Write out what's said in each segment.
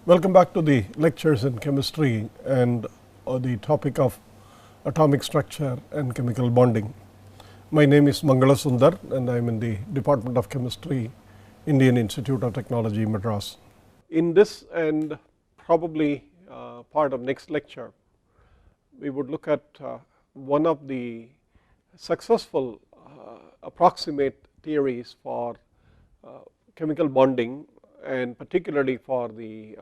Welcome back to the lectures in chemistry and the topic of atomic structure and chemical bonding. My name is Mangala Sundar and I am in the Department of Chemistry, Indian Institute of Technology, Madras. In this and probably part of next lecture, we would look at one of the successful approximate theories for chemical bonding, and particularly for the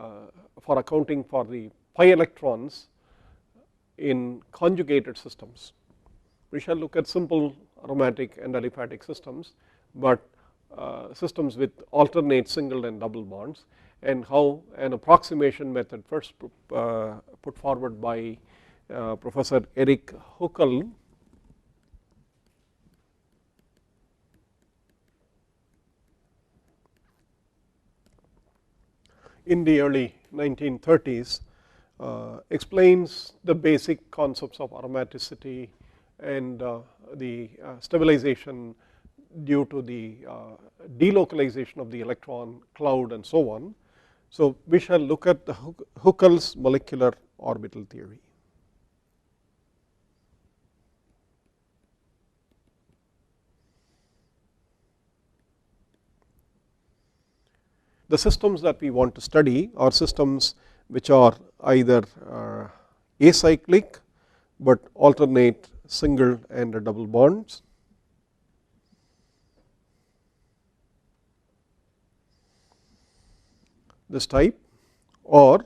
for accounting for the pi electrons in conjugated systems. We shall look at simple aromatic and aliphatic systems, but systems with alternate single and double bonds, and how an approximation method first put forward by Professor Eric Huckel in the early 1930s explains the basic concepts of aromaticity and the stabilization due to the delocalization of the electron cloud and so on. So, we shall look at the Huckel's molecular orbital theory. The systems that we want to study are systems which are either acyclic, but alternate single and double bonds, this type, or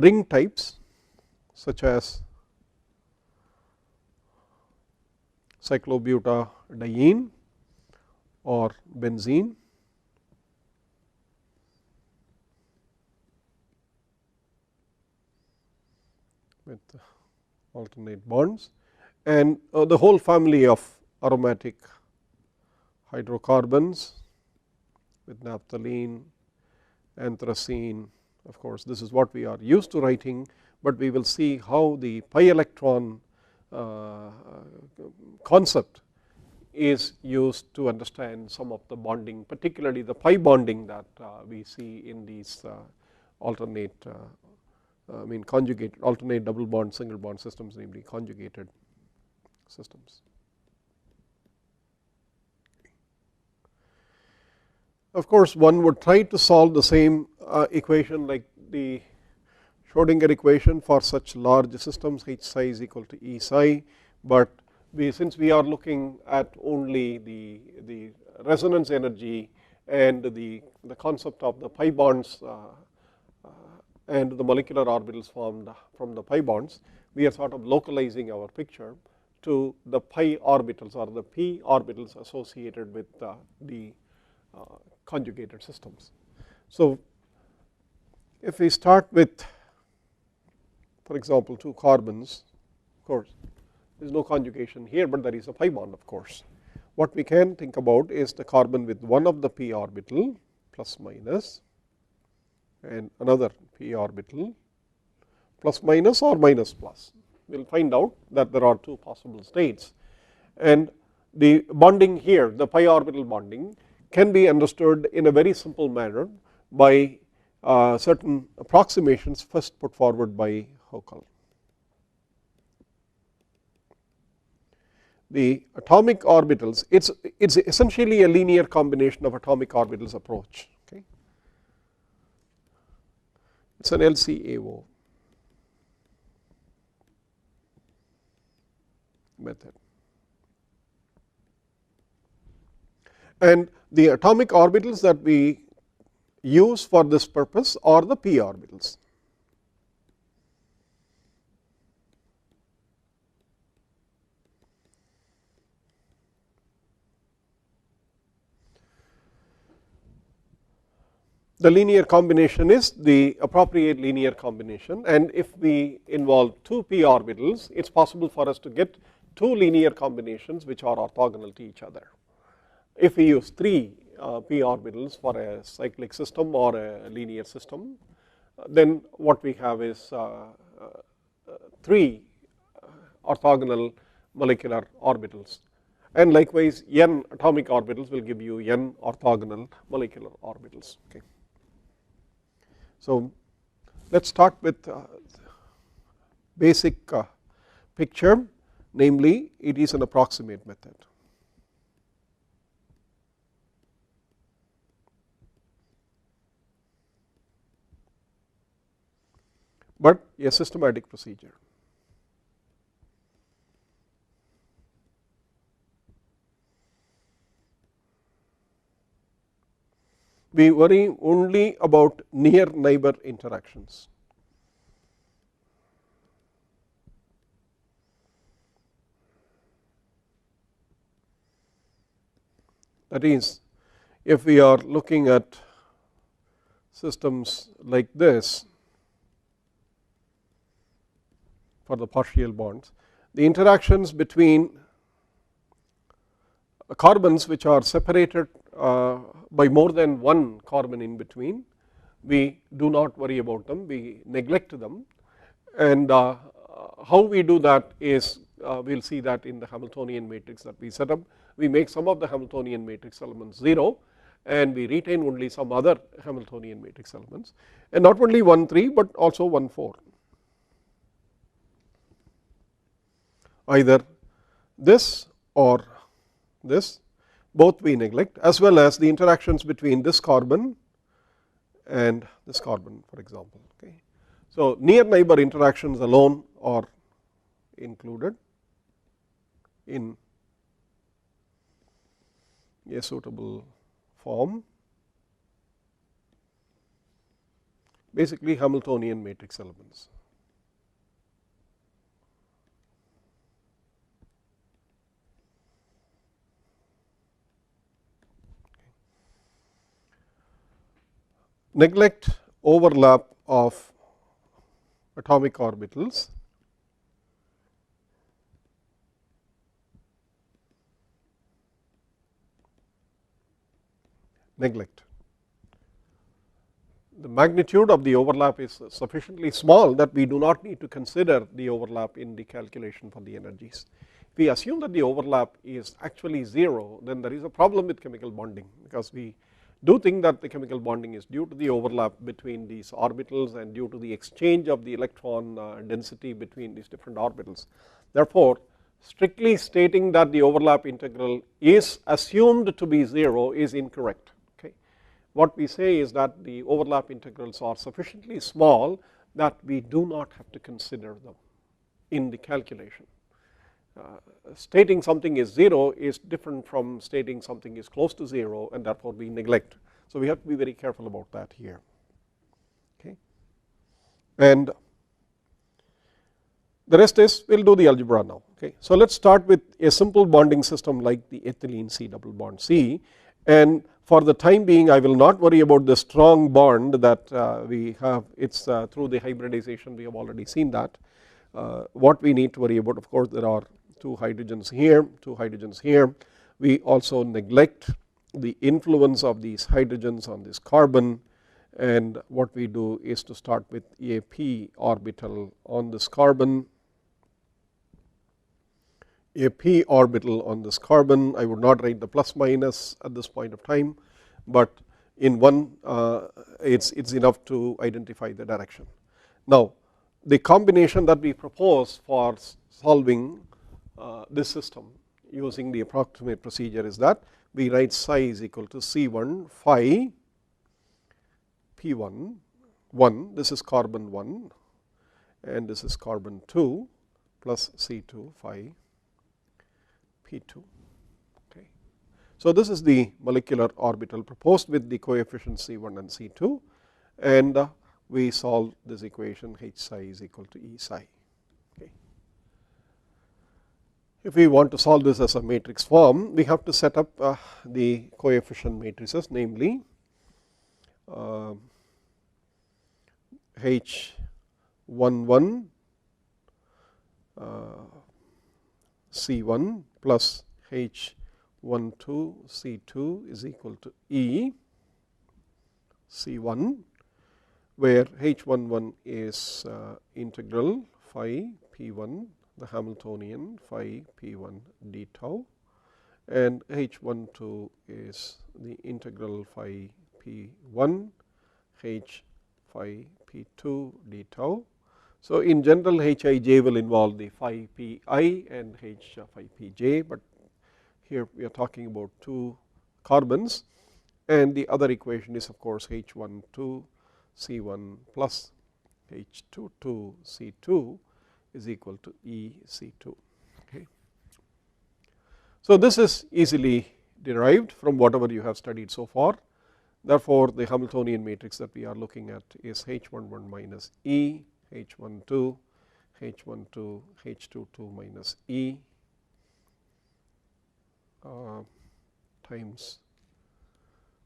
ring types such as cyclobutadiene or benzene, with alternate bonds, and the whole family of aromatic hydrocarbons with naphthalene, anthracene. Of course, this is what we are used to writing, but we will see how the pi electron concept is used to understand some of the bonding, particularly the pi bonding that we see in these alternate conjugated alternate double bond single bond systems, namely conjugated systems. Of course, one would try to solve the same equation like the Schrodinger equation for such large systems, H psi is equal to E psi, but since we are looking at only the resonance energy and the concept of the pi bonds and the molecular orbitals formed from the pi bonds, we are sort of localizing our picture to the pi orbitals or the p orbitals associated with the conjugated systems. So, if we start with, for example, two carbons, of course there is no conjugation here, but there is a pi bond of course. What we can think about is the carbon with one of the p orbital plus minus and another p orbital plus minus or minus plus. We will find out that there are two possible states, and the bonding here, the pi orbital bonding, can be understood in a very simple manner by certain approximations first put forward by Huckel. The atomic orbitals, it's essentially a linear combination of atomic orbitals approach. Okay, it's an LCAO method, and the atomic orbitals that we use for this purpose are the p orbitals. The linear combination is the appropriate linear combination, and if we involve two p orbitals, it is possible for us to get two linear combinations which are orthogonal to each other. If we use three p orbitals for a cyclic system or a linear system, then what we have is three orthogonal molecular orbitals, and likewise n atomic orbitals will give you n orthogonal molecular orbitals. Okay. So, let us start with basic picture, namely it is an approximate method. But a systematic procedure. We worry only about near neighbor interactions. That is, if we are looking at systems like this for the partial bonds, the interactions between carbons which are separated by more than one carbon in between, we do not worry about them, we neglect them, and how we do that is we will see that in the Hamiltonian matrix that we set up. We make some of the Hamiltonian matrix elements 0 and we retain only some other Hamiltonian matrix elements, and not only 1 3 but also 1 4. Either this or this, both we neglect, as well as the interactions between this carbon and this carbon, for example. Okay. So, near neighbor interactions alone are included in a suitable form, basically Hamiltonian matrix elements. Neglect overlap of atomic orbitals. Neglect. The magnitude of the overlap is sufficiently small that we do not need to consider the overlap in the calculation for the energies. If we assume that the overlap is actually 0, then there is a problem with chemical bonding, because we do think that the chemical bonding is due to the overlap between these orbitals and due to the exchange of the electron density between these different orbitals. Therefore, strictly stating that the overlap integral is assumed to be 0 is incorrect. Okay. What we say is that the overlap integrals are sufficiently small that we do not have to consider them in the calculation. Stating something is 0 is different from stating something is close to 0, and therefore we neglect. So, we have to be very careful about that here. Okay. And the rest is we will do the algebra now. Okay. So, let us start with a simple bonding system like the ethylene C double bond C, and for the time being I will not worry about the strong bond that we have. It is through the hybridization, we have already seen that. What we need to worry about, of course, there are 2 hydrogens here, 2 hydrogens here. We also neglect the influence of these hydrogens on this carbon, and what we do is to start with a p orbital on this carbon, a p orbital on this carbon. I would not write the plus minus at this point of time, but in one it's enough to identify the direction. Now, the combination that we propose for solving this system using the approximate procedure is that we write psi is equal to C1 phi P1 1, this is carbon 1 and this is carbon 2 plus C2 phi P2. Okay. So, this is the molecular orbital proposed with the coefficients C1 and C2, and we solve this equation H psi is equal to E psi. Okay. If we want to solve this as a matrix form, we have to set up the coefficient matrices, namely H11 C1 plus H12 C2 is equal to E C1, where H11 is integral phi P1, the Hamiltonian phi P1 d tau, and H12 is the integral phi P1 H phi p2 d tau. So, in general Hij will involve the phi pi and H phi pj, but here we are talking about 2 carbons, and the other equation is of course H12 C1 plus H22 C2 is equal to E C2. Okay. So, this is easily derived from whatever you have studied so far. Therefore, the Hamiltonian matrix that we are looking at is H11 minus E, H12, H12, H22 minus E times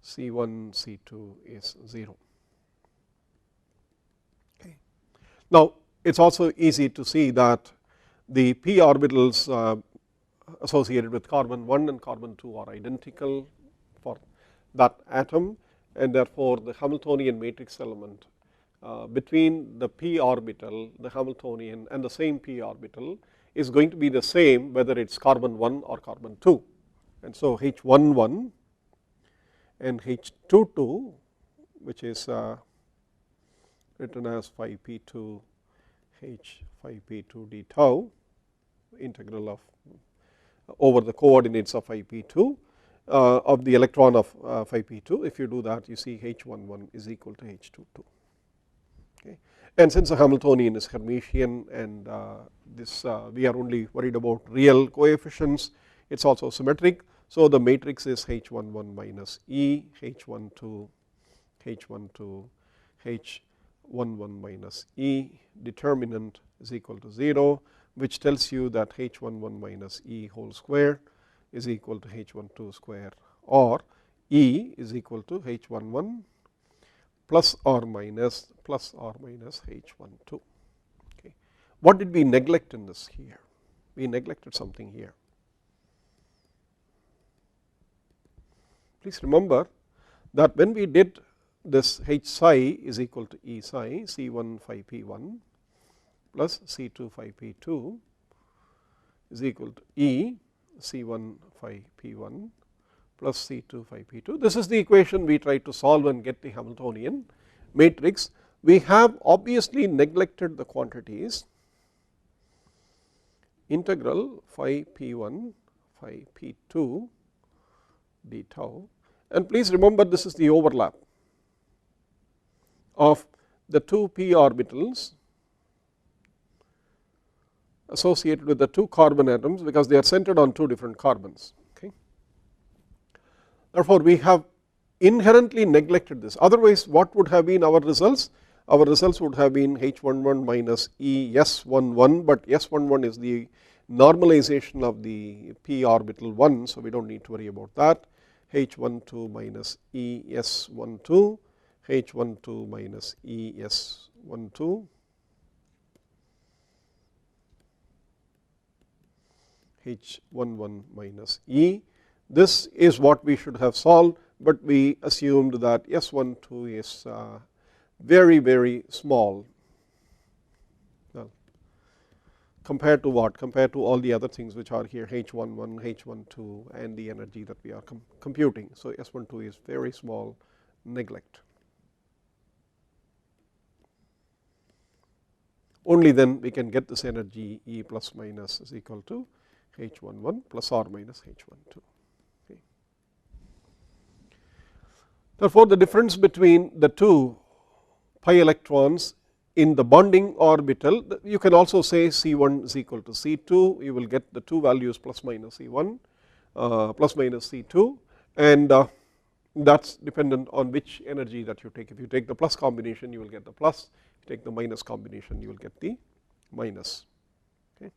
C1, C2 is 0. Okay. Now, it is also easy to see that the p orbitals associated with carbon 1 and carbon 2 are identical for that atom, and therefore, the Hamiltonian matrix element between the p orbital, the Hamiltonian and the same p orbital is going to be the same whether it is carbon 1 or carbon 2. And so, H11 and H22, which is written as phi p2 H phi p2 d tau, integral of over the coordinates of phi p2 of the electron of phi p2. If you do that, you see H11 is equal to H22. Okay. And since the Hamiltonian is Hermitian and this we are only worried about real coefficients, it is also symmetric. So, the matrix is H11 minus E, H12, H12, H11 minus E, determinant is equal to 0, which tells you that H11 minus E whole square is equal to H12 square, or E is equal to H11 plus or minus H12. Okay. What did we neglect in this here? We neglected something here. Please remember that when we did this H psi is equal to E psi C1 phi P1 plus C2 phi P2 is equal to E C1 phi P1 plus C2 phi P2. This is the equation we try to solve and get the Hamiltonian matrix. We have obviously neglected the quantities integral phi P1 phi P2 d tau, and please remember this is the overlap of the 2 p orbitals associated with the 2 carbon atoms, because they are centered on 2 different carbons. Okay. Therefore, we have inherently neglected this. Otherwise, what would have been our results? Our results would have been H11 minus E S11, but S11 is the normalization of the p orbital 1, so we do not need to worry about that. H12 minus E S12, H12 minus E S12, H11 minus E. This is what we should have solved, but we assumed that S12 is very, very small. Well, compared to what? Compared to all the other things which are here, H11, H12 and the energy that we are computing. So, S12 is very small, neglect. Only then we can get this energy E plus minus is equal to H11 plus or minus H12. Okay. Therefore, the difference between the 2 pi electrons in the bonding orbital, you can also say C1 is equal to C2, you will get the 2 values plus minus C1 plus minus C2, and that is dependent on which energy that you take. If you take the plus combination, you will get the plus. If you take the minus combination, you will get the minus. Okay.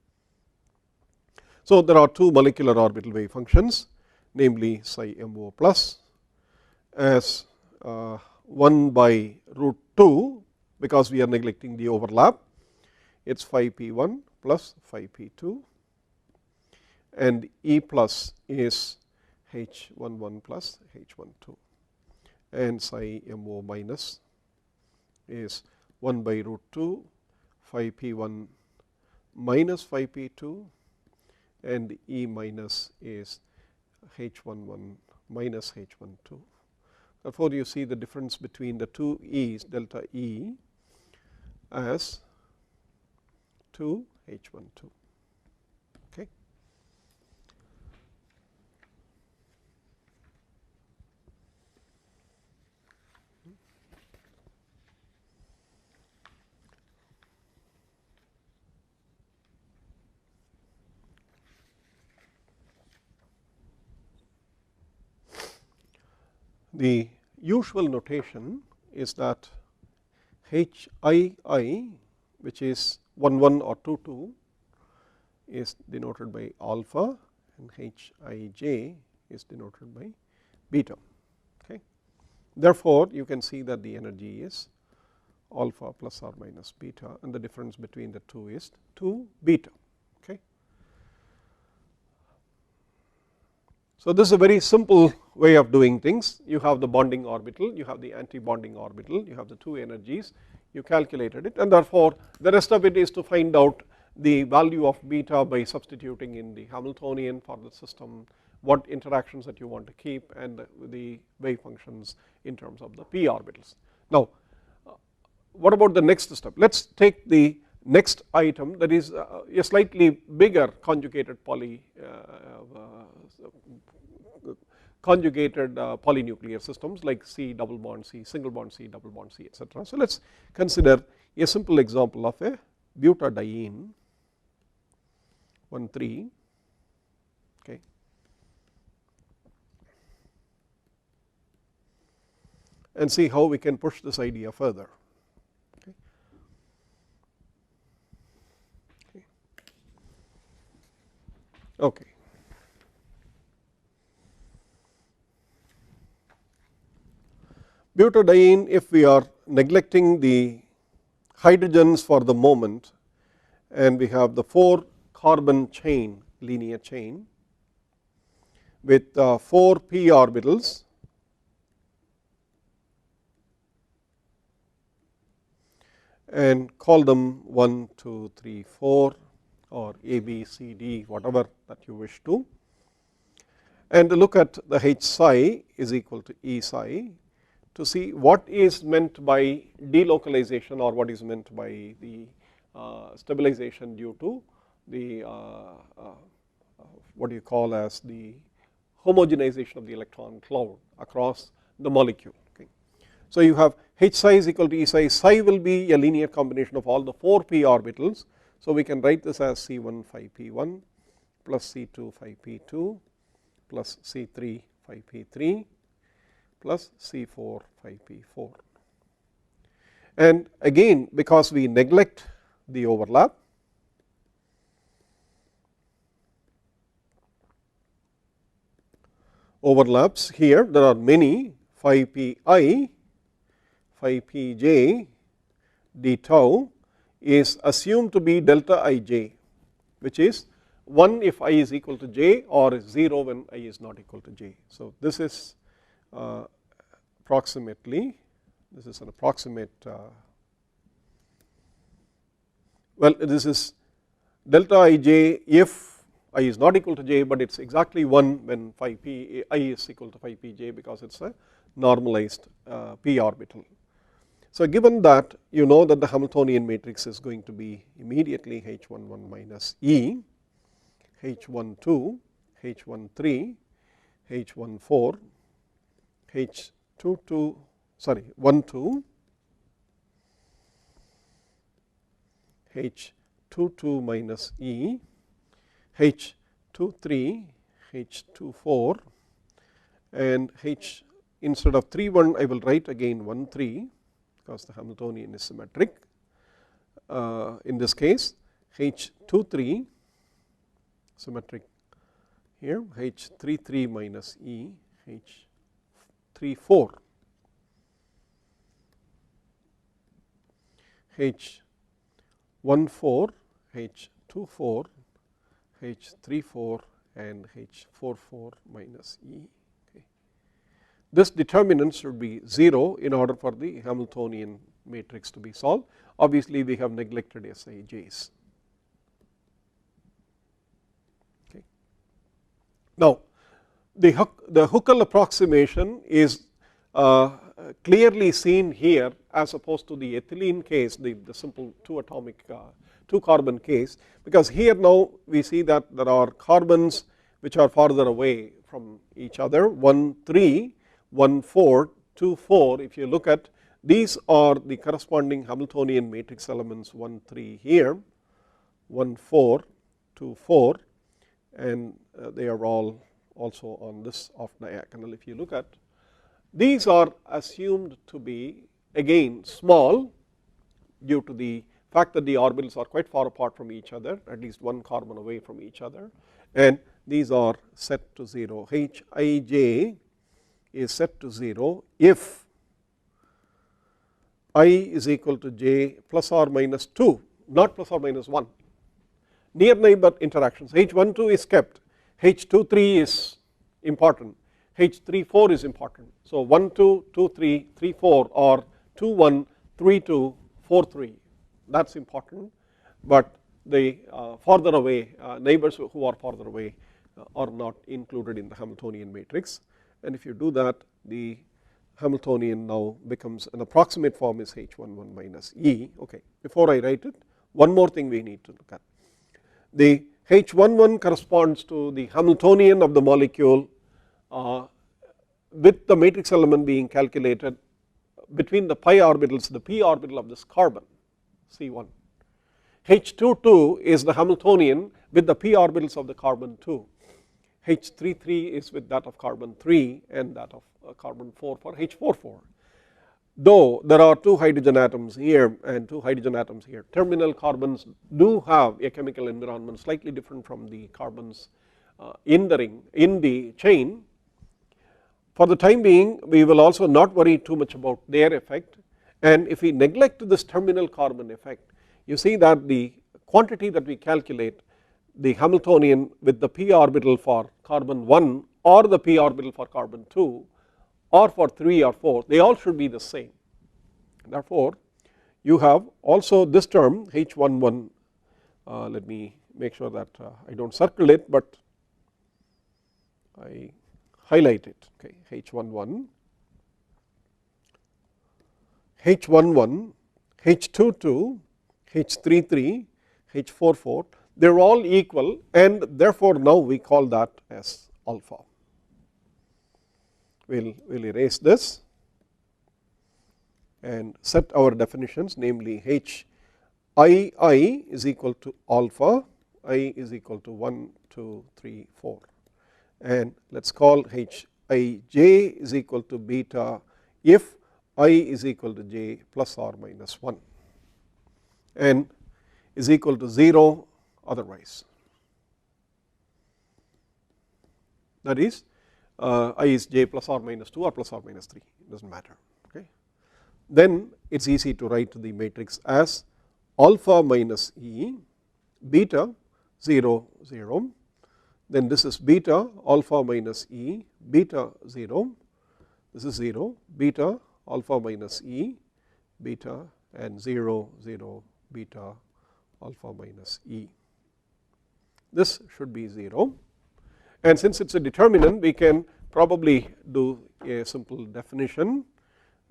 So, there are 2 molecular orbital wave functions, namely psi MO plus as 1 by root 2, because we are neglecting the overlap, it is phi P1 plus phi P2, and E plus is H11 plus H12, and psi MO minus is 1 by root 2 phi P1 minus phi P2, and E minus is H11 minus H12. Therefore, you see the difference between the two E's, delta E as 2 H12. Okay. The usual notation is that HII, which is 1 1 or 2 2, is denoted by alpha, and Hij is denoted by beta. Okay. Therefore, you can see that the energy is alpha plus or minus beta, and the difference between the two is 2 beta. Okay. So, this is a very simple way of doing things. You have the bonding orbital, you have the anti-bonding orbital, you have the two energies, you calculated it, and therefore, the rest of it is to find out the value of beta by substituting in the Hamiltonian for the system, what interactions that you want to keep, and the wave functions in terms of the p orbitals. Now, what about the next step? Let us take the next item, that is a slightly bigger conjugated polynuclear systems like C double bond C, single bond C, double bond C, etc. So, let us consider a simple example of a butadiene 1,3, okay, and see how we can push this idea further. Okay. Butadiene, if we are neglecting the hydrogens for the moment, and we have the 4 carbon chain, linear chain with 4 p orbitals, and call them 1, 2, 3, 4 or A, B, C, D, whatever that you wish to, and look at the H psi is equal to E psi to see what is meant by delocalization or what is meant by the stabilization due to the what you call as the homogenization of the electron cloud across the molecule. Okay. So, you have H psi is equal to E psi, psi will be a linear combination of all the 4 p orbitals. So, we can write this as C1 phi p1 plus C2 phi p2 plus C3 phi p3 plus C4 phi p4. And again, because we neglect the overlaps here, there are many phi pi, phi pj, d tau is assumed to be delta ij, which is 1 if I is equal to j or 0 when I is not equal to j. So, this is approximately, this is an approximate, well, this is delta ij if I is not equal to j, but it is exactly 1 when phi p I is equal to phi pj, because it is a normalized p orbital. So, given that you know that the Hamiltonian matrix is going to be immediately H11 minus E, H12, H13, H14, H22, sorry 12, H22 minus E, H23, H24, and H instead of 3 1 I will write again 1 3, because the Hamiltonian is symmetric. In this case H23 symmetric here, H33 minus E, H34, H14, H24, H34 and H44 minus E. This determinant should be 0 in order for the Hamiltonian matrix to be solved. Obviously, we have neglected Sij's. Okay. Now, the Huckel approximation is clearly seen here as opposed to the ethylene case, the simple 2 atomic 2 carbon case, because here now we see that there are carbons which are farther away from each other, 1 3, 1 4, 2 4. If you look at these are the corresponding Hamiltonian matrix elements 1 3 here, 1 4, 2 4, and they are all also on this off diagonal. If you look at these are assumed to be again small due to the fact that the orbitals are quite far apart from each other, at least 1 carbon away from each other, and these are set to 0. Hij is set to 0 if I is equal to j plus or minus 2, not plus or minus 1. Near neighbor interactions, H12 is kept, H23 is important, H34 is important. So 1 2, 2 3, 3 4 or 2 1, 3 2, 4 3, that is important, but the farther away neighbors who are farther away are not included in the Hamiltonian matrix, and if you do that the Hamiltonian now becomes an approximate form is H11 minus E. Okay, before I write it, one more thing we need to look at. The H11 corresponds to the Hamiltonian of the molecule with the matrix element being calculated between the pi orbitals, the p orbital of this carbon C1. H22 is the Hamiltonian with the p orbitals of the carbon 2. H33 is with that of carbon 3 and that of carbon 4 for H44. Though there are 2 hydrogen atoms here and 2 hydrogen atoms here, terminal carbons do have a chemical environment slightly different from the carbons in the ring, in the chain. For the time being, we will also not worry too much about their effect, and if we neglect this terminal carbon effect, you see that the quantity that we calculate, the Hamiltonian with the p orbital for carbon 1 or the p orbital for carbon 2 or for 3 or 4, they all should be the same. Therefore, you have also this term H11, let me make sure that I do not circle it, but I highlight it, okay, H11, H11, H22, H33, H44, they are all equal, and therefore now we call that as alpha. We will erase this and set our definitions, namely Hii is equal to alpha, I is equal to 1, 2, 3, 4, and let us call Hij is equal to beta if I is equal to j plus or minus 1 and is equal to 0 otherwise. That is I is j plus or minus 2 or plus or minus 3, it does not matter. Okay. Then it is easy to write the matrix as alpha minus E, beta 0 0, then this is beta alpha minus E, beta 0, this is 0, beta alpha minus E, beta and 0 0 beta alpha minus E. This should be 0, and since it is a determinant, we can probably do a simple definition,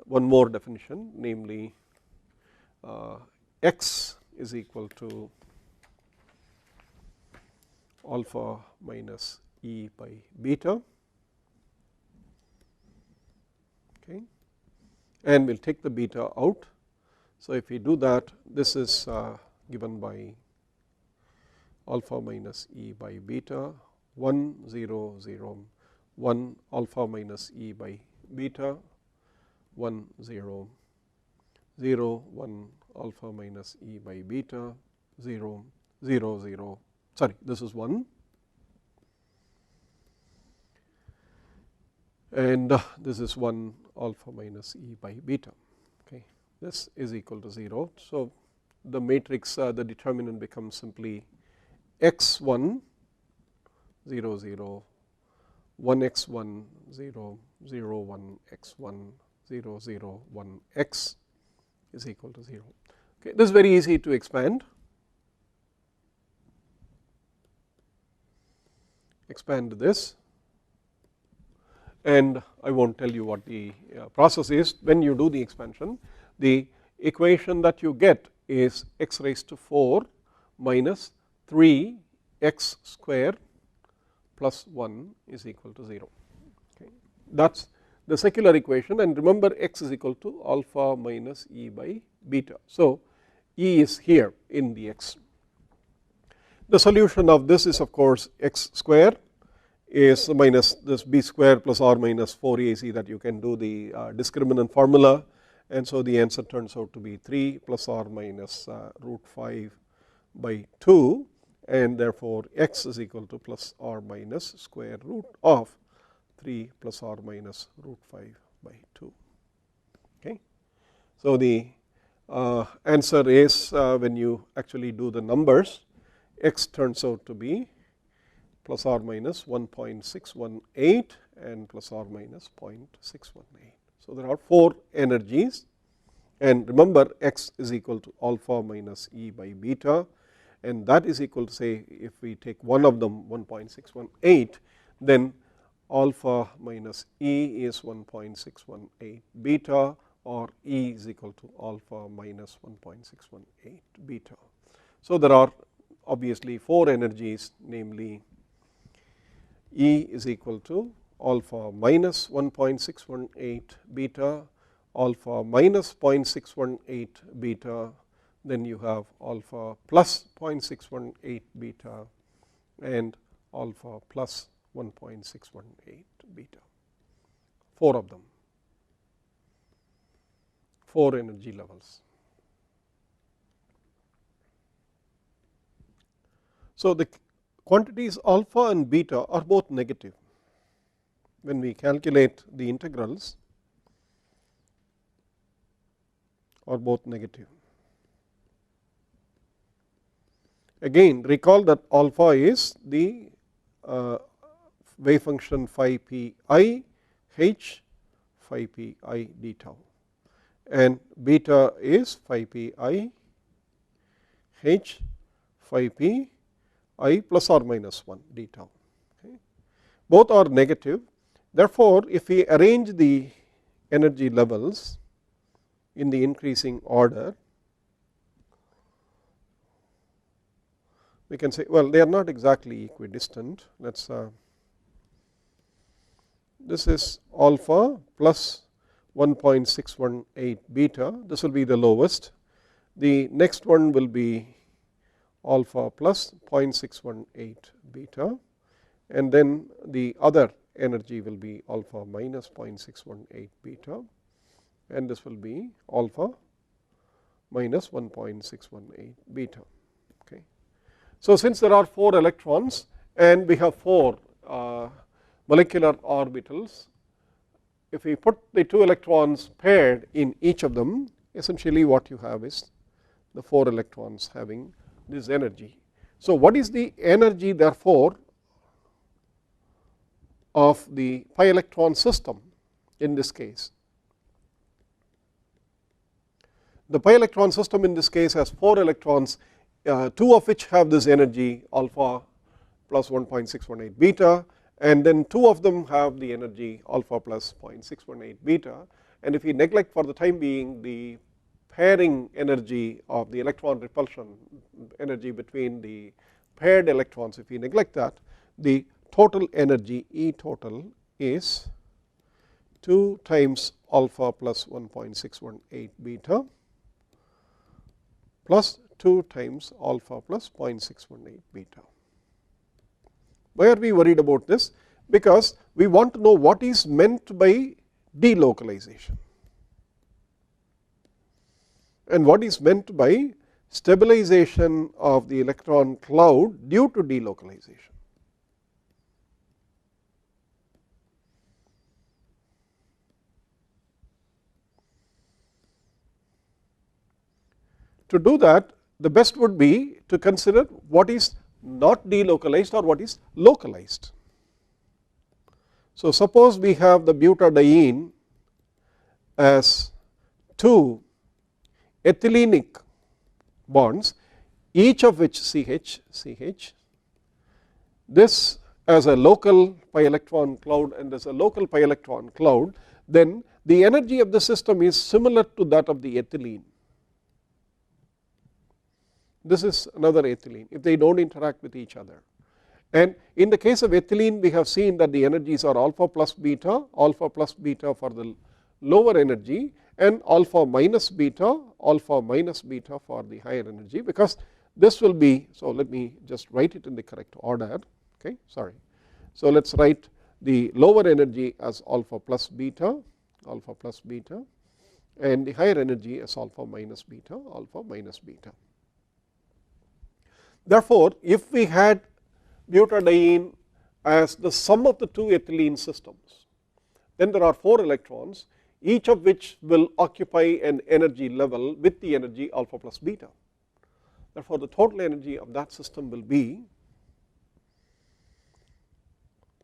one more definition, namely x is equal to alpha minus E by beta, okay, and we will take the beta out. So if we do that, this is given by alpha minus E by beta 1 0 0 1 alpha minus E by beta 1 0 0 1 alpha minus E by beta 0 0 0, sorry, this is 1 and this is 1 alpha minus E by beta, okay. This is equal to 0. So the matrix, the determinant becomes simply x1 0 0 1 x1 0 0 1 x1 0 0 1 x is equal to 0. Okay, this is very easy to expand. Expand this, and I will not tell you what the process is. When you do the expansion, the equation that you get is x raised to 4 minus 3 x square plus 1 is equal to 0. Okay. That is the secular equation, and remember x is equal to alpha minus E by beta. So, E is here in the x. The solution of this is of course x square is minus this b square plus or minus 4ac that you can do the discriminant formula, and so the answer turns out to be 3 plus or minus root 5 by 2, and therefore x is equal to plus or minus square root of 3 plus or minus root 5 by 2. Okay. So, the answer is when you actually do the numbers, x turns out to be plus or minus 1.618 and plus or minus 0.618. So, there are 4 energies, and remember x is equal to alpha minus E by beta, and that is equal to, say, if we take one of them 1.618, then alpha minus E is 1.618 beta, or E is equal to alpha minus 1.618 beta. So, there are obviously 4 energies, namely E is equal to alpha minus 1.618 beta, alpha minus 0.618 beta, then you have alpha plus 0.618 beta and alpha plus 1.618 beta, 4 of them, 4 energy levels. So, the quantities alpha and beta are both negative. When we calculate the integrals, are both negative. Again, recall that alpha is the wave function phi p I h phi p I d tau, and beta is phi p I h phi p I plus or minus 1 d tau. Okay. Both are negative. Therefore, if we arrange the energy levels in the increasing order, we can say, well, they are not exactly equidistant. Let's this is alpha plus 1.618 beta, this will be the lowest. The next one will be alpha plus 0.618 beta, and then the other energy will be alpha minus 0.618 beta, and this will be alpha minus 1.618 beta. Okay. So, since there are 4 electrons and we have 4 molecular orbitals, if we put the 2 electrons paired in each of them, essentially what you have is the 4 electrons having this energy. So, what is the energy therefore of the pi electron system in this case? The pi electron system in this case has 4 electrons, 2 of which have this energy alpha plus 1.618 beta, and then 2 of them have the energy alpha plus 0.618 beta, and if we neglect for the time being the pairing energy of the electron repulsion energy between the paired electrons, if we neglect that, the total energy E total is 2 times alpha plus 1.618 beta plus 2 times alpha plus 0.618 beta. Why are we worried about this? Because we want to know what is meant by delocalization and what is meant by stabilization of the electron cloud due to delocalization. To do that, the best would be to consider what is not delocalized or what is localized. So, suppose we have the butadiene as 2 ethylenic bonds, each of which CH, CH. This as a local pi electron cloud and as a local pi electron cloud, then the energy of the system is similar to that of the ethylene. This is another ethylene if they do not interact with each other. And in the case of ethylene, we have seen that the energies are alpha plus beta for the lower energy and alpha minus beta for the higher energy, because this will be, so let me just write it in the correct order. Okay, sorry. So let us write the lower energy as alpha plus beta and the higher energy as alpha minus beta. Therefore, if we had butadiene as the sum of the two ethylene systems, then there are 4 electrons, each of which will occupy an energy level with the energy alpha plus beta. Therefore, the total energy of that system will be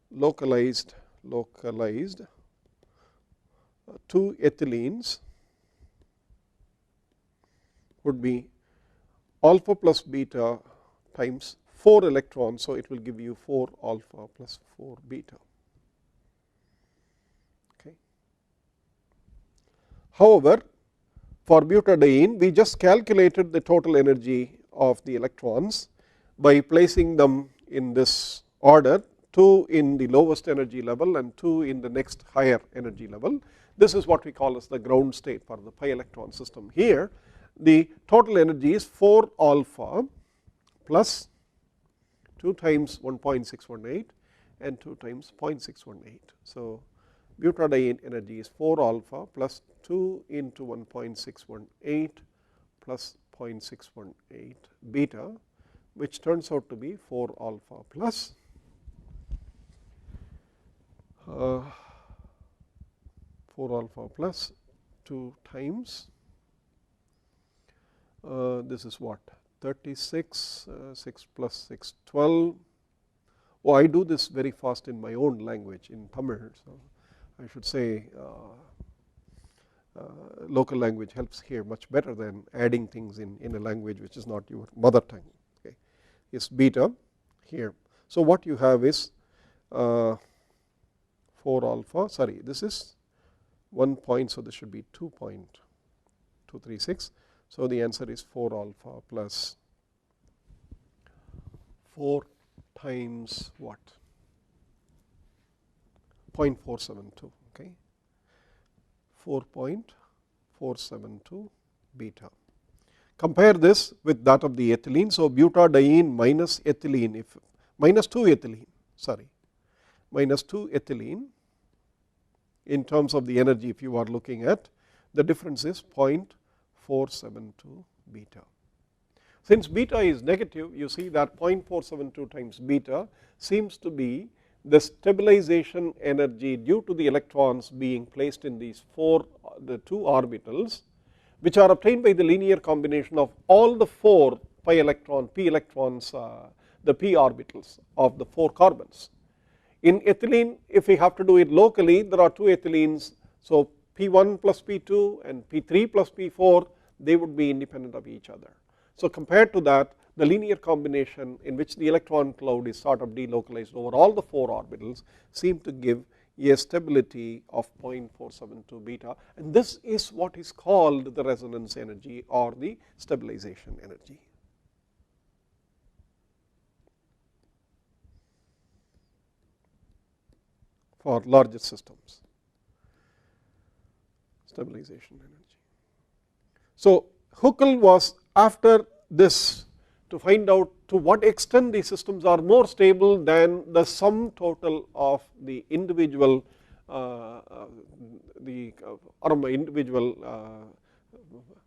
localized 2 ethylenes would be alpha plus beta times 4 electrons. So, it will give you 4 alpha plus 4 beta. Okay. However, for butadiene, we just calculated the total energy of the electrons by placing them in this order, 2 in the lowest energy level and 2 in the next higher energy level. This is what we call as the ground state for the pi electron system. Here the total energy is 4 alpha plus 2 times 1.618 and 2 times 0.618. So, butadiene energy is 4 alpha plus 2 into 1.618 plus 0.618 beta, which turns out to be 4 alpha plus 2 times this is what, 36, 6 plus 6, 12. Oh, I do this very fast in my own language, in Tamil. So, I should say local language helps here much better than adding things in a language which is not your mother tongue. Okay. Is beta here. So, what you have is 4 alpha, sorry, this is 1 point, so this should be 2.236. So, the answer is 4 alpha plus 4 times what? 0.472, okay, 4.472 beta. Compare this with that of the ethylene. So, butadiene minus ethylene, if minus 2 ethylene, sorry, minus 2 ethylene in terms of the energy, if you are looking at, the difference is 0.472 beta. Since beta is negative, you see that 0.472 times beta seems to be the stabilization energy due to the electrons being placed in these the 2 orbitals, which are obtained by the linear combination of all the 4 p electrons, the p orbitals of the 4 carbons. In ethylene, if we have to do it locally, there are 2 ethylenes. So, P1 plus P2 and P3 plus P4, they would be independent of each other. So, compared to that, the linear combination in which the electron cloud is sort of delocalized over all the 4 orbitals seem to give a stability of 0.472 beta, and this is what is called the resonance energy or the stabilization energy. For larger systems, stabilization energy. So, Huckel was after this to find out to what extent these systems are more stable than the sum total of the individual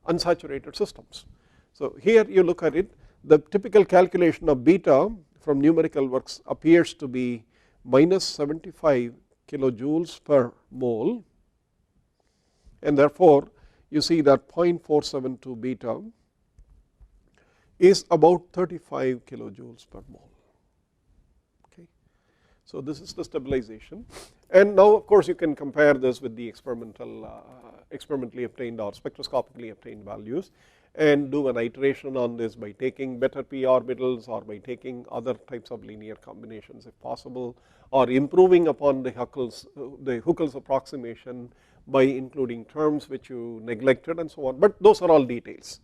unsaturated systems. So, here you look at it, the typical calculation of beta from numerical works appears to be minus 75 kilojoules per mole, and therefore, you see that 0.472 beta is about 35 kilojoules per mole. Okay. So, this is the stabilization, and now of course, you can compare this with the experimentally obtained or spectroscopically obtained values, and do an iteration on this by taking better p orbitals or by taking other types of linear combinations if possible, or improving upon the Huckel's approximation by including terms which you neglected and so on, but those are all details.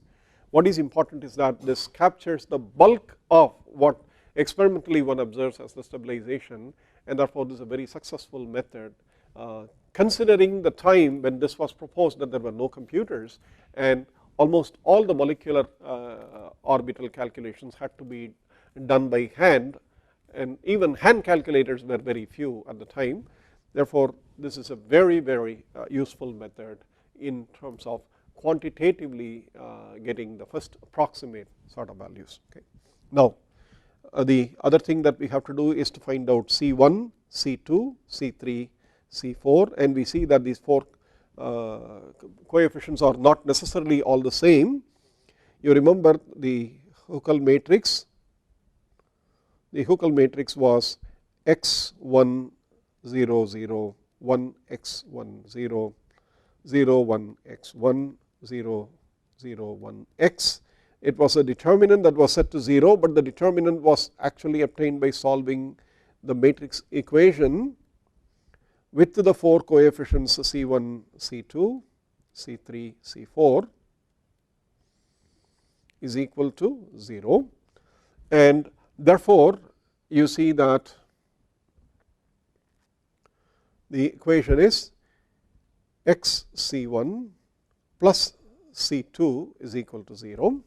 What is important is that this captures the bulk of what experimentally one observes as the stabilization, and therefore this is a very successful method considering the time when this was proposed that there were no computers and almost all the molecular orbital calculations had to be done by hand, and even hand calculators were very few at the time. Therefore, this is a very, very useful method in terms of quantitatively getting the first approximate sort of values. Okay. Now, the other thing that we have to do is to find out C1, C2, C3, C4, and we see that these 4 coefficients are not necessarily all the same. You remember the Huckel matrix. The Huckel matrix was x1 0 0 1 x1 0 0 1 x1 0 0 1 x. It was a determinant that was set to 0, but the determinant was actually obtained by solving the matrix equation with the 4 coefficients C1, C2, C3, C4 is equal to 0, and therefore you see that the equation is x C1 plus C2 is equal to 0,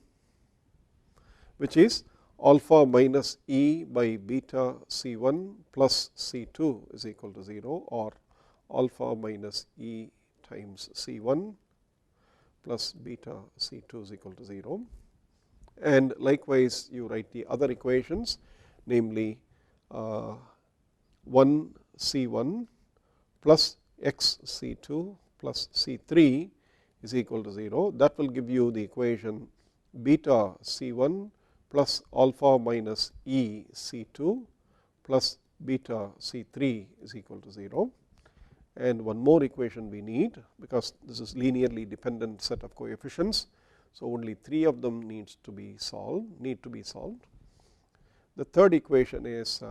which is alpha minus E by beta C1 plus C2 is equal to 0, or alpha minus E times C1 plus beta C2 is equal to 0. And likewise you write the other equations, namely 1 C1 plus x C2 plus C3 is equal to 0. That will give you the equation beta C1 plus alpha minus E C2 plus beta C3 is equal to 0. And one more equation we need, because this is linearly dependent set of coefficients, so only 3 of them need to be solved. The third equation is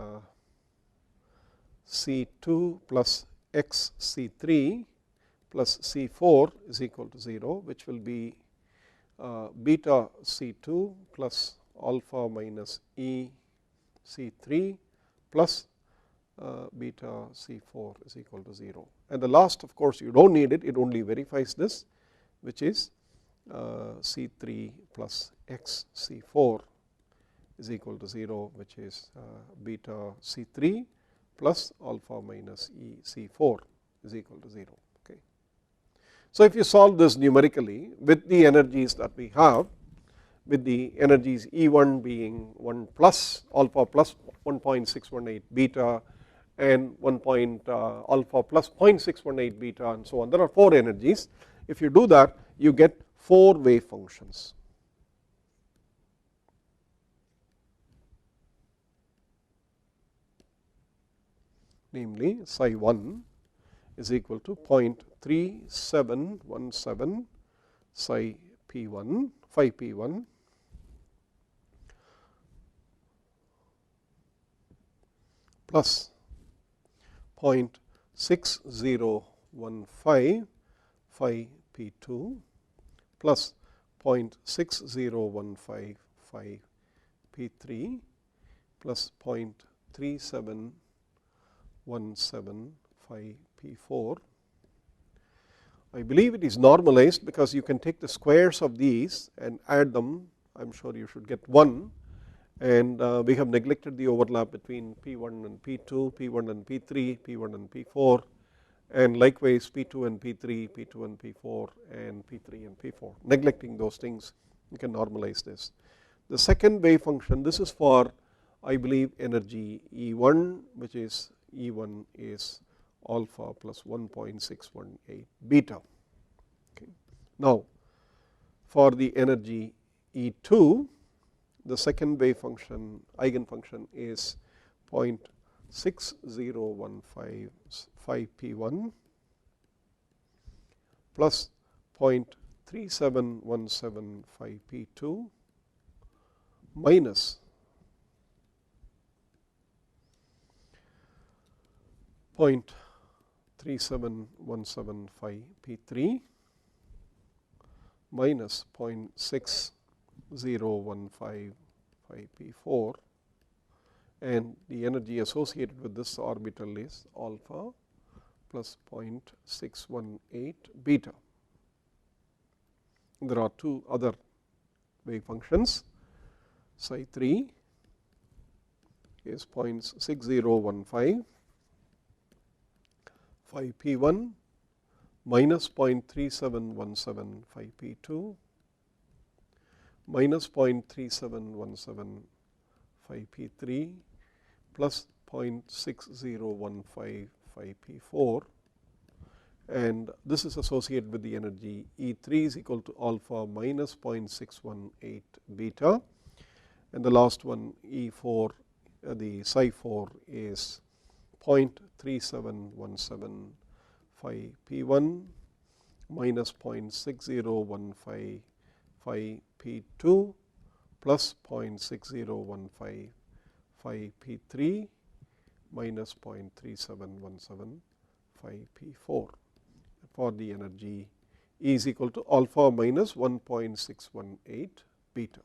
C2 plus x C3 plus C4 is equal to 0, which will be beta C2 plus alpha minus E C3 plus beta C4 is equal to 0. And the last, of course, you do not need it, it only verifies this, which is C3 plus x C4 is equal to 0, which is beta C3 plus alpha minus E C4 is equal to 0. Okay. So, if you solve this numerically with the energies that we have, with the energies E1 being 1 plus alpha plus 1.618 beta and 1 alpha plus 0.618 beta and so on, there are 4 energies. If you do that, you get 4 wave functions. Namely, psi 1 is equal to 0.3717 psi P1, phi P1 plus 0.6015 phi P2 plus 0.6015 phi P3 plus 0.3717 phi P4. I believe it is normalized because you can take the squares of these and add them. I am sure you should get 1, and we have neglected the overlap between P1 and P2, P1 and P3, P1 and P4, and likewise P2 and P3, P2 and P4, and P3 and P4. Neglecting those things, you can normalize this. The second wave function, this is for, I believe, energy E1, which is E1 is alpha plus 1.618 beta. Okay. Now, for the energy E2, the second wave function, eigenfunction is 0.6015 phi P1 plus 0.3717 37175P2 minus 0.37175P3 minus 0.6015P4, and the energy associated with this orbital is alpha plus 0.618 beta. There are two other wave functions. Psi 3 is 0.6015 5P1 minus 0.3717 5P2 minus 0.3717 5P3 plus 0.6015 5P4, and this is associated with the energy E3 is equal to alpha minus 0.618 beta, and the last one E4, the psi 4 is 0.3717 5P1 minus 0.6015 5P2 plus 0.6015 5P3 minus 0.3717 5P4 for the energy E is equal to alpha minus 1.618 beta.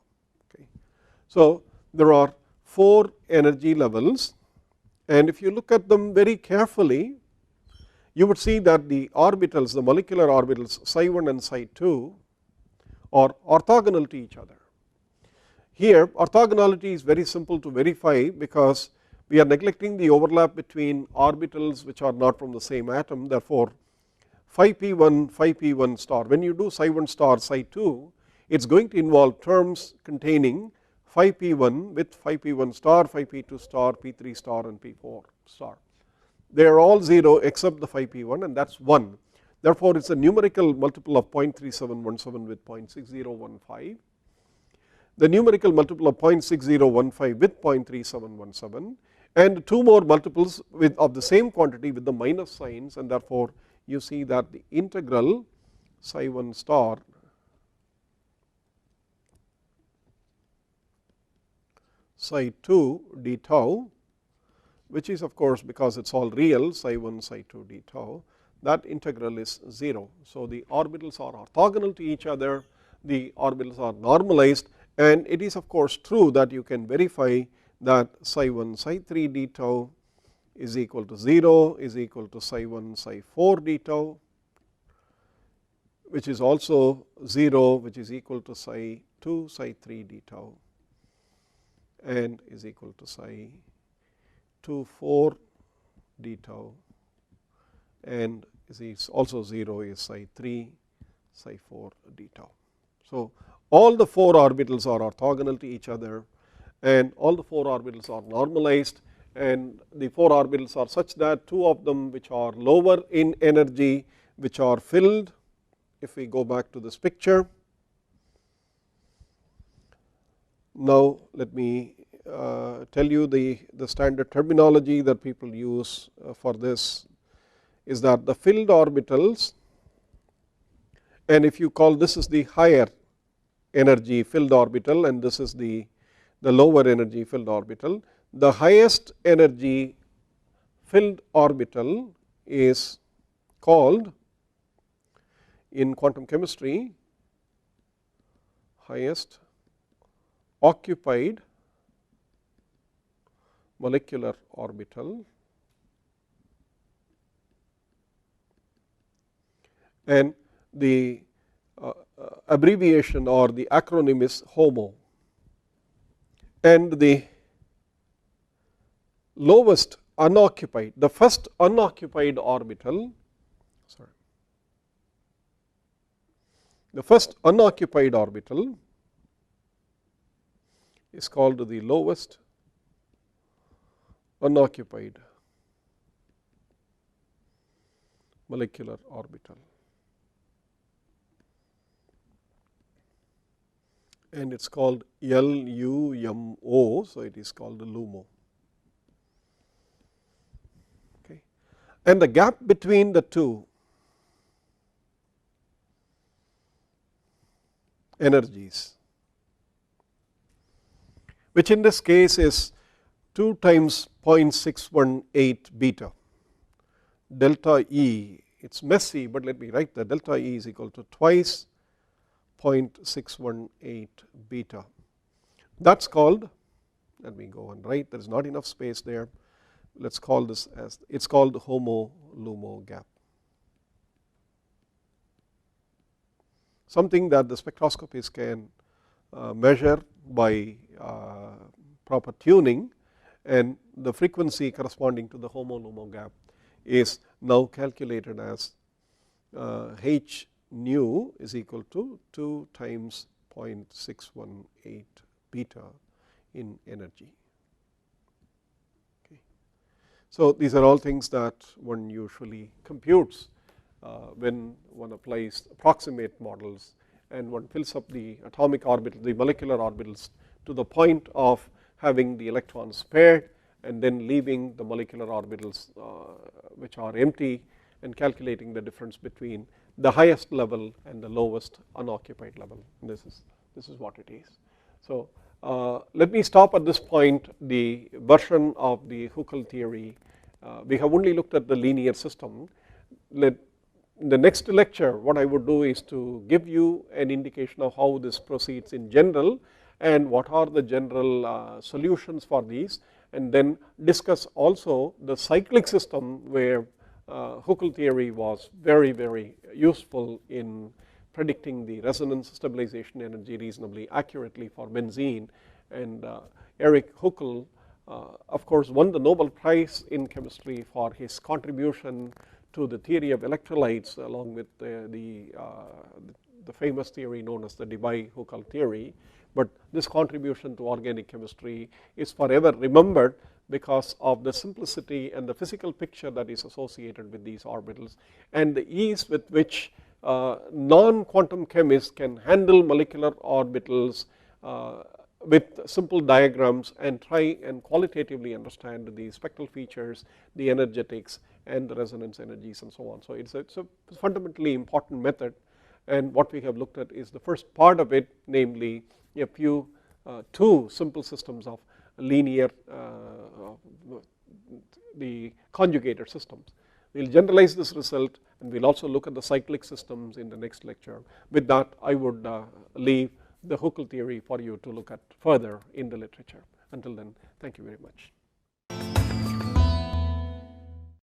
Okay. So, there are 4 energy levels, and if you look at them very carefully, you would see that the orbitals, the molecular orbitals psi 1 and psi 2 are orthogonal to each other. Here orthogonality is very simple to verify because we are neglecting the overlap between orbitals which are not from the same atom. Therefore, phi p1 star, when you do psi 1 star psi 2, it is going to involve terms containing phi p1 with phi p1 star, phi p2 star, p3 star and p4 star. They are all 0 except the phi p1, and that is 1. Therefore, it is a numerical multiple of 0.3717 with 0.6015. The numerical multiple of 0.6015 with 0.3717, and 2 more multiples with of the same quantity with the minus signs, and therefore, you see that the integral psi 1 star psi 2 d tau, which is of course because it is all real psi 1 psi 2 d tau, that integral is 0. So, the orbitals are orthogonal to each other, the orbitals are normalized, and it is of course true that you can verify that psi 1 psi 3 d tau is equal to 0 is equal to psi 1 psi 4 d tau, which is also 0, which is equal to psi 2 psi 3 d tau, and is equal to psi 2 4 d tau, and is also 0 is psi 3 psi 4 d tau. So, all the 4 orbitals are orthogonal to each other, and all the 4 orbitals are normalized, and the 4 orbitals are such that 2 of them which are lower in energy, which are filled. If we go back to this picture, now let me tell you the standard terminology that people use for this is that the filled orbitals, and if you call this is the higher energy filled orbital and this is the lower energy filled orbital, the highest energy filled orbital is called in quantum chemistry highest occupied molecular orbital, and the abbreviation or the acronym is HOMO, and the lowest unoccupied, the first unoccupied orbital, the first unoccupied orbital is called the lowest unoccupied molecular orbital, and it is called LUMO, so it is called LUMO. Okay. And the gap between the two energies, which in this case is 2 times 0.618 beta. Delta E, it is messy, but let me write that delta E is equal to twice 0.618 beta. That is called, let me go and write, there is not enough space there, let us call this as, it is called the HOMO-LUMO gap. Something that the spectroscopists can measure by proper tuning, and the frequency corresponding to the HOMO-LUMO gap is now calculated as h nu is equal to 2 times 0.618 beta in energy. Okay. So these are all things that one usually computes when one applies approximate models and one fills up the atomic orbital, the molecular orbitals to the point of having the electrons paired and then leaving the molecular orbitals which are empty and calculating the difference between the highest level and the lowest unoccupied level. And this is what it is. So let me stop at this point the version of the Huckel theory. We have only looked at the linear system. In the next lecture, what I would do is to give you an indication of how this proceeds in general and what are the general solutions for these, and then discuss also the cyclic system where Huckel theory was very, very useful in predicting the resonance stabilization energy reasonably accurately for benzene. And Erich Huckel of course won the Nobel Prize in chemistry for his contribution to the theory of electrolytes, along with the famous theory known as the Debye-Huckel theory. But this contribution to organic chemistry is forever remembered because of the simplicity and the physical picture that is associated with these orbitals, and the ease with which non-quantum chemists can handle molecular orbitals with simple diagrams and try and qualitatively understand the spectral features, the energetics, and the resonance energies, and so on. So it's a fundamentally important method, and what we have looked at is the first part of it, namely a few two simple systems of linear, the conjugated systems. We will generalize this result, and we will also look at the cyclic systems in the next lecture. With that, I would leave the Huckel theory for you to look at further in the literature. Until then, thank you very much.